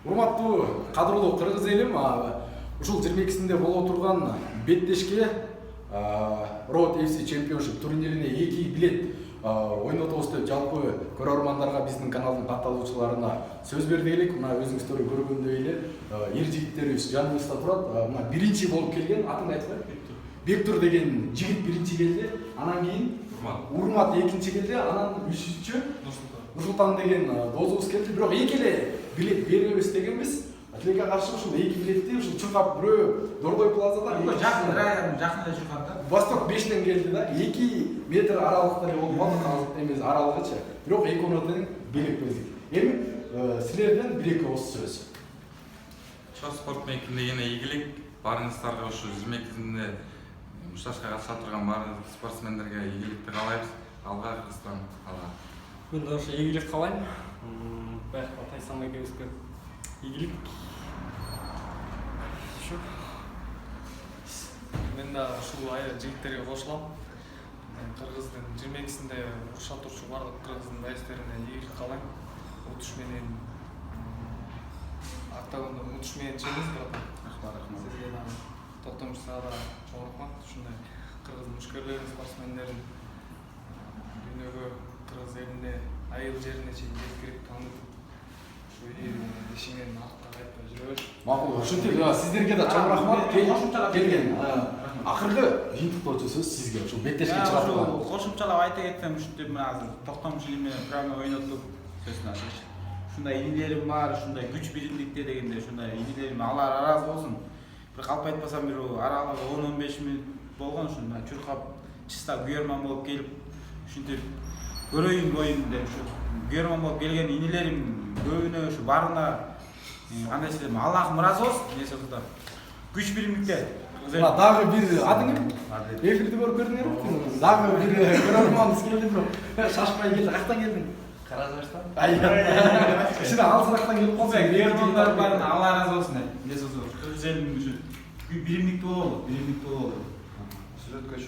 Урматтуу кадрлуу кыргыз элим, ушул 22-синде боло турган беттешке Road FC Championship турнирине 2 билет ойнотобуз деп жалпы көрөрмандарга, биздин каналдын катталуучуларына сөз берди элек. Мына өзүңүздөр көргөндөй эле эр жигиттерибиз жаныбызда турат. Мына биринчи болуп келген, атын айтпай, Бектур деген жигит биринчи келди. Анан кийин Урмат экинчи келди. Анан үчүнчү Нурсултан деген досубуз келди. Бирок эки эле билет беребиз дегенбиз. Тилекке каршы ушул эки билетти ушул чуркап бирөө Дордой плазада жакын эле чуркап да. Восток 5тен келди да. 2 метр аралыкта эле болуп калды. Эмес аралыгычы. Бирок эки орнотон билет бердик. Эми силерден бир-эки ооз сөз. Чо спорт мейкинде эне ийгилик барыңыздарга ушу 22-синде мушташка катышып турган барлык спортсмендерге ийгиликти каалайбыз. Алга Кыргызстан, алга. Мен да ошо ийгилик каалайм. Байкка Тайсан экөөбүзгө ийгилик. Ушу. Мен да ушул жигиттерге кошулам. Кыргыздын 22-синде урушат турчу барлык кыргыздын байстерине ийгилик каалайм. Утуш менен октагонда утуш менен чыгыңыз, братан. Рахмат. Сизге да токтомчусуна да чоң рахмат. Ушундай кыргыз мушкерлерин, спортсмендерин дүйнөгө, кыргыз элине, айыл жерине чейин жеткирип таанытып, ушу ишиңен артка кайтпай жүрө бер. Макул, ушинтип сиздерге да чоң рахмат келген. Акыркы жыйынтыктоочу сөз сизге ушул беттешке чыгат турган. Кошумчалап айта кетсем, ушинтип мына азыр токтомуш или менен прямо ойнотуп сөзүн ачыш. Ушундай инилерим бар, ушундай күч биримдикте дегенде ушундай инилерим Алла аразы болсун. Бир калп айтпасам бир аралыгы 10-15 мүнөт болгон ушундай чуркап чиста күйөрман болуп келип ушинтип көрөйүн боюн деп ушу күйөрман болуп келген инилерим көбүнө ушу барына кандай десем Аллахым ыраазы болсун. Эмне сөздөр күч биримдикте. Мына дагы бир адың ким? Эфирди көрүп көрдүңөрбү? Дагы бир көрөрманыбыз келди, бирок шашпай келди. Каяктан келдиң? Каражаштан. Сен алсырактан келип калсаң, күйөрмандар барын Алла ыраазы болсун деп. Эмне сөздөр кыргыз элинин ушу биримдикте бололу, биримдикте бололу. Сүрөткө